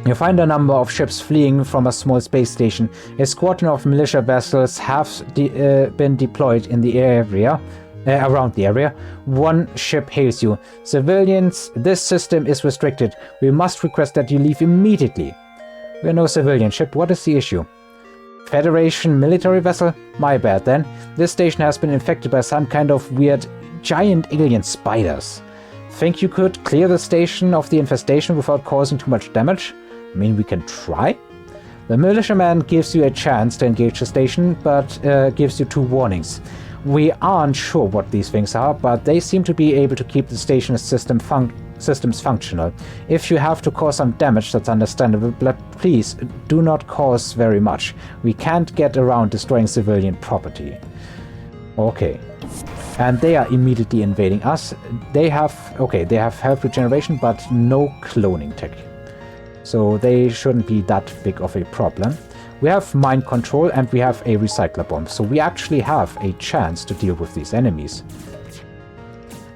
You find a number of ships fleeing from a small space station. A squadron of militia vessels have been deployed in the area, around the area. One ship hails you. Civilians, this system is restricted. We must request that you leave immediately. We're no civilian ship. What is the issue? Federation military vessel? My bad then. This station has been infected by some kind of weird giant alien spiders. Think you could clear the station of the infestation without causing too much damage? I mean, we can try. The militiaman gives you a chance to engage the station, but gives you 2 warnings. We aren't sure what these things are, but they seem to be able to keep the station systems functional. If you have to cause some damage, that's understandable, but please do not cause very much. We can't get around destroying civilian property. Okay. And they are immediately invading us. They have health regeneration, but no cloning tech. So they shouldn't be that big of a problem. We have mind control and we have a recycler bomb. So we actually have a chance to deal with these enemies.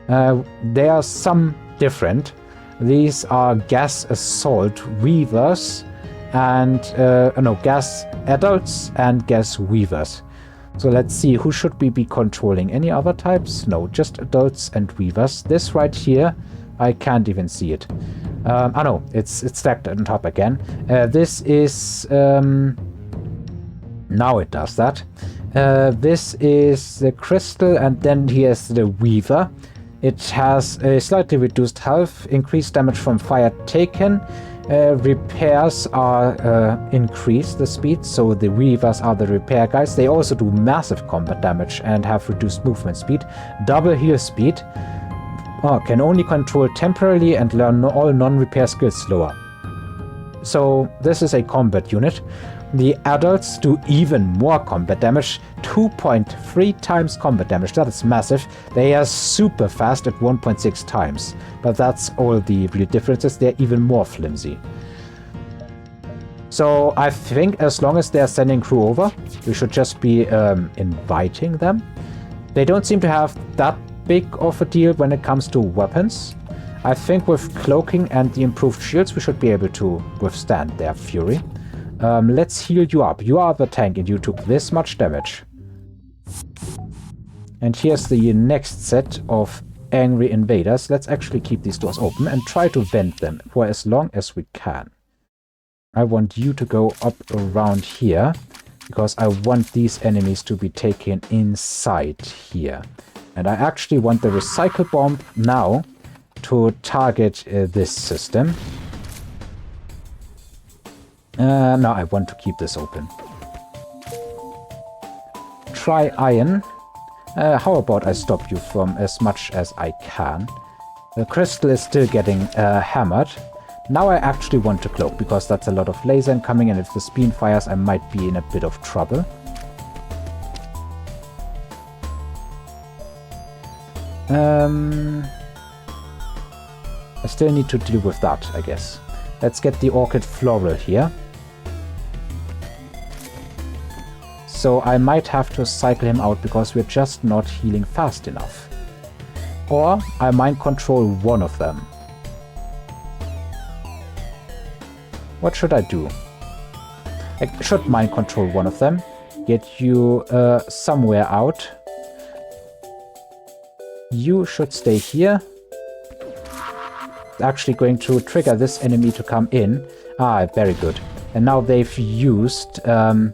They are some different. These are gas assault weavers and gas adults and gas weavers. So let's see, who should we be controlling? Any other types? No, just adults and weavers. This right here, I can't even see it. No, it's stacked on top again. This is... now it does that. This is the crystal, and then here's the weaver. It has a slightly reduced health, increased damage from fire taken. Repairs are increased the speed, so the weavers are the repair guys. They also do massive combat damage and have reduced movement speed. Double heal speed. Can only control temporarily and learn all non-repair skills slower. So this is a combat unit. The adults do even more combat damage, 2.3 times combat damage. That is massive. They are super fast at 1.6 times, but that's all the real differences. They're even more flimsy. So I think as long as they're sending crew over, we should just be inviting them. They don't seem to have that big of a deal when it comes to weapons. I think with cloaking and the improved shields, we should be able to withstand their fury. Let's heal you up. You are the tank and you took this much damage. And here's the next set of angry invaders. Let's actually keep these doors open and try to vent them for as long as we can. I want you to go up around here because I want these enemies to be taken inside here. And I actually want the recycle bomb now to target this system. Now I want to keep this open. Try iron. How about I stop you from as much as I can? The crystal is still getting hammered. Now I actually want to cloak because that's a lot of laser incoming, and if the spin fires I might be in a bit of trouble. I still need to deal with that, I guess. Let's get the orchid floral here. So I might have to cycle him out because we're just not healing fast enough. Or I mind control one of them. What should I do? I should mind control one of them. Get you somewhere out. You should stay here. Actually going to trigger this enemy to come in. Ah, very good. And now they've used... yeah,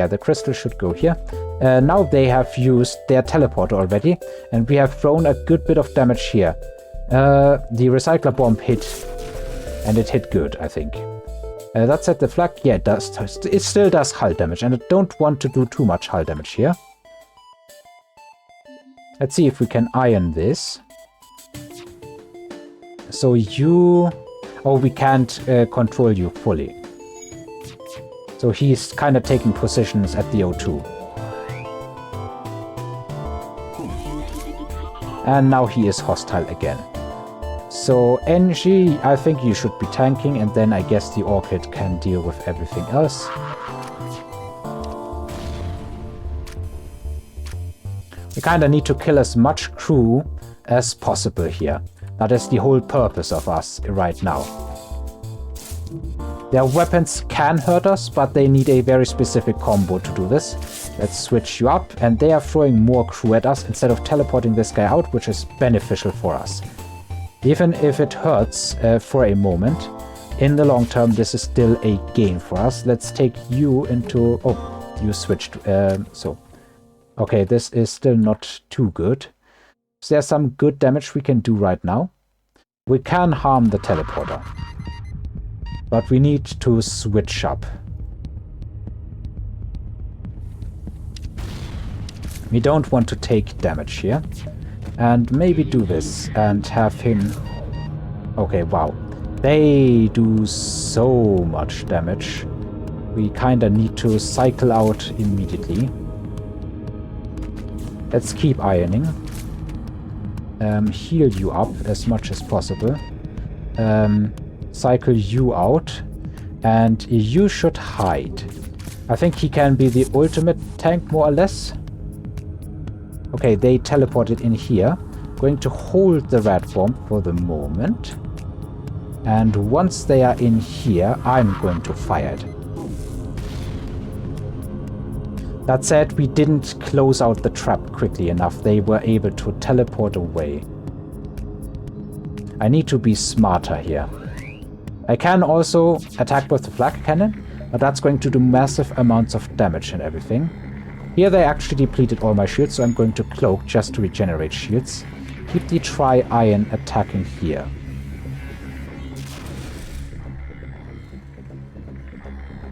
the crystal should go here. Now they have used their teleporter already, and we have thrown a good bit of damage here. The recycler bomb hit, and it hit good, I think. That set the flag. Yeah, it does. It still does hull damage, and I don't want to do too much hull damage here. Let's see if we can iron this. So you... Oh, we can't control you fully. So he's kind of taking positions at the O2. And now he is hostile again. So NG, I think you should be tanking, and then I guess the Orchid can deal with everything else. We kind of need to kill as much crew as possible here. That is the whole purpose of us right now. Their weapons can hurt us, but they need a very specific combo to do this. Let's switch you up, and they are throwing more crew at us instead of teleporting this guy out, which is beneficial for us. Even if it hurts for a moment, in the long term, this is still a gain for us. Let's take you into... Oh, you switched. Okay, this is still not too good. Is there some good damage we can do right now? We can harm the teleporter. But we need to switch up. We don't want to take damage here. And maybe do this and have him... Okay, wow. They do so much damage. We kinda need to cycle out immediately. Let's keep ironing. Heal you up as much as possible. Cycle you out. And you should hide. I think he can be the ultimate tank, more or less. Okay, they teleported in here. Going to hold the rat bomb for the moment. And once they are in here, I'm going to fire it. That said, we didn't close out the trap quickly enough. They were able to teleport away. I need to be smarter here. I can also attack with the flak cannon, but that's going to do massive amounts of damage and everything. Here they actually depleted all my shields, so I'm going to cloak just to regenerate shields. Keep the tri-iron attacking here.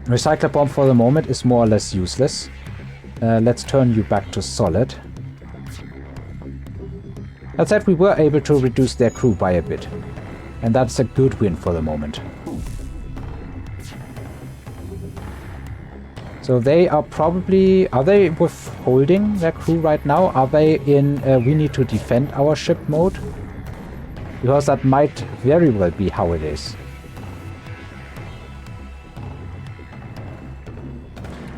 Recycler bomb for the moment is more or less useless. Let's turn you back to solid. That said, we were able to reduce their crew by a bit. And that's a good win for the moment. So they are probably... Are they withholding their crew right now? Are they in we need to defend our ship mode? Because that might very well be how it is.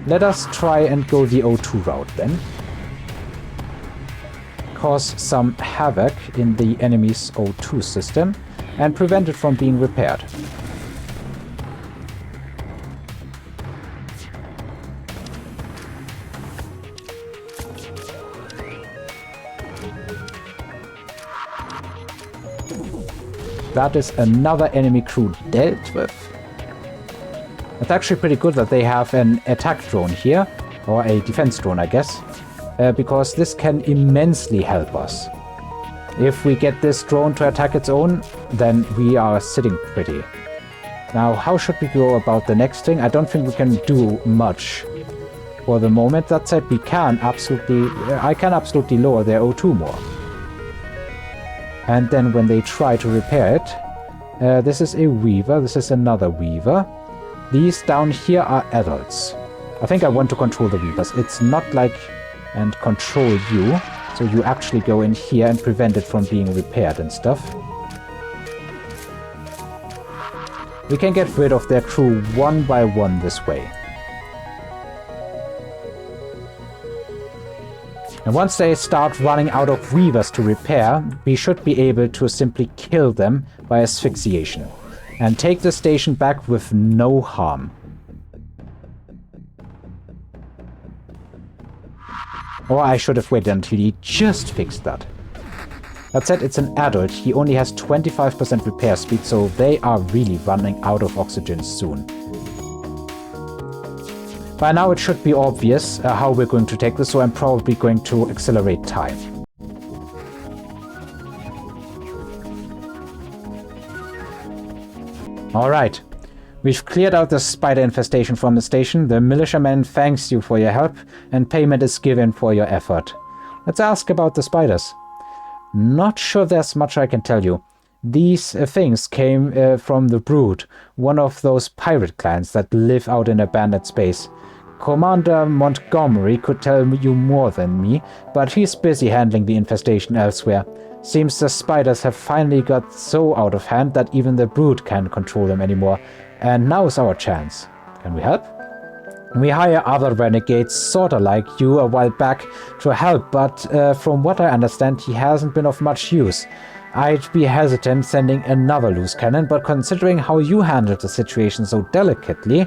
Let us try and go the O2 route then. Cause some havoc in the enemy's O2 system and prevent it from being repaired. That is another enemy crew dealt with. It's actually pretty good that they have an attack drone here, or a defense drone, I guess, because this can immensely help us. If we get this drone to attack its own, then we are sitting pretty. Now, how should we go about the next thing? I don't think we can do much for the moment. That said, we can absolutely... I can absolutely lower their O2 more. And then when they try to repair it... this is a Weaver, this is another Weaver. These down here are adults. I think I want to control the Weavers. It's not like... and control you. So you actually go in here and prevent it from being repaired and stuff. We can get rid of their crew one by one this way. And once they start running out of Weavers to repair, we should be able to simply kill them by asphyxiation. And take the station back with no harm. Or I should have waited until he just fixed that. That said, it's an adult. He only has 25% repair speed, so they are really running out of oxygen soon. By now it should be obvious how we're going to take this, so I'm probably going to accelerate time. Alright, we've cleared out the spider infestation from the station. The militiaman thanks you for your help, and payment is given for your effort. Let's ask about the spiders. Not sure there's much I can tell you. These things came from the Brood, one of those pirate clans that live out in abandoned space. Commander Montgomery could tell you more than me, but he's busy handling the infestation elsewhere. Seems the spiders have finally got so out of hand that even the Brood can't control them anymore. And now's our chance. Can we help? We hire other renegades, sorta like you, a while back to help, but from what I understand, he hasn't been of much use. I'd be hesitant sending another loose cannon, but considering how you handled the situation so delicately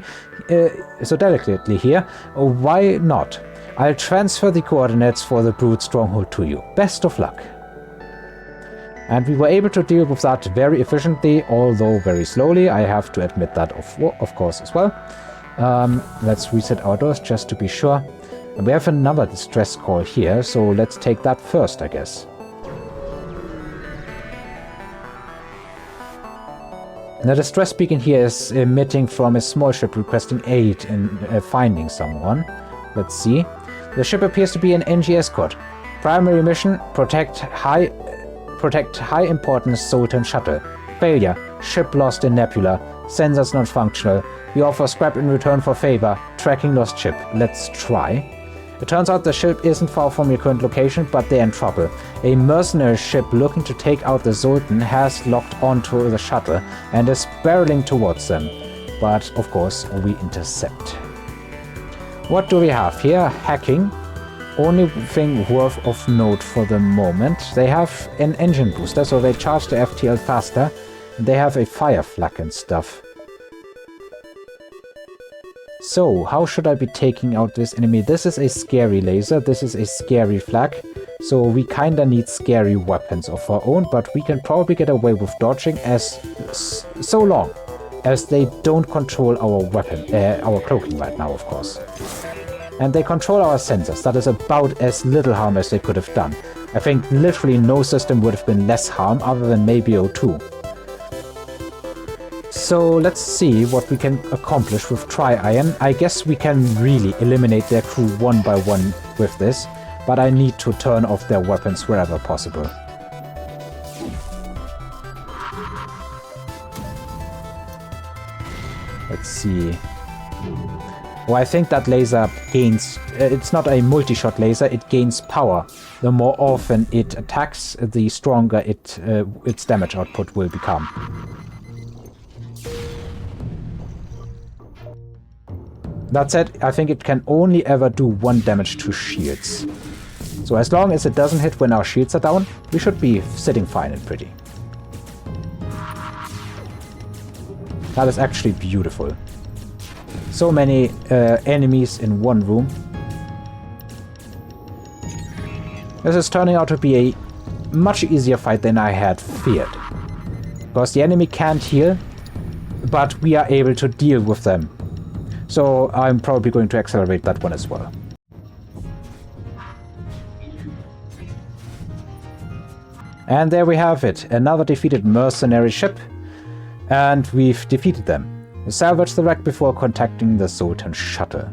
here, why not? I'll transfer the coordinates for the Brood stronghold to you. Best of luck. And we were able to deal with that very efficiently, although very slowly. I have to admit that, of course, as well. Let's reset our doors just to be sure. And we have another distress call here, so let's take that first, I guess. The distress beacon here is emitting from a small ship requesting aid in finding someone. Let's see. The ship appears to be an NG escort. Primary mission, protect high importance Sultan shuttle. Failure, ship lost in nebula. Sensors not functional. We offer scrap in return for favor. Tracking lost ship. Let's try. It turns out the ship isn't far from your current location, but they're in trouble. A mercenary ship looking to take out the Sultan has locked onto the shuttle and is barreling towards them. But, of course, we intercept. What do we have here? Hacking. Only thing worth of note for the moment. They have an engine booster, so they charge the FTL faster. They have a fire flak and stuff. So, how should I be taking out this enemy? This is a scary laser, this is a scary flak, so we kinda need scary weapons of our own, but we can probably get away with dodging so long as they don't control our cloaking right now, of course. And they control our sensors. That is about as little harm as they could have done. I think literally no system would have been less harm other than maybe O2. So let's see what we can accomplish with Tri-Iron. I guess we can really eliminate their crew one by one with this, but I need to turn off their weapons wherever possible. Let's see. Well, I think that laser gains... it's not a multi-shot laser, it gains power. The more often it attacks, the stronger its damage output will become. That said, I think it can only ever do 1 damage to shields. So as long as it doesn't hit when our shields are down, we should be sitting fine and pretty. That is actually beautiful. So many enemies in one room. This is turning out to be a much easier fight than I had feared. Because the enemy can't heal, but we are able to deal with them. So I'm probably going to accelerate that one as well. And there we have it, another defeated mercenary ship, and we've defeated them. Salvage the wreck before contacting the Sultan shuttle.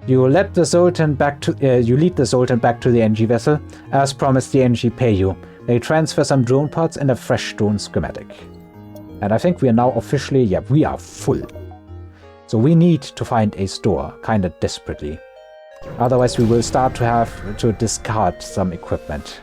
You lead the Sultan back to the NG vessel. As promised, the NG pay you. They transfer some drone parts and a fresh drone schematic. And I think we are now officially, we are full. So we need to find a store, kinda desperately. Otherwise we will start to have to discard some equipment.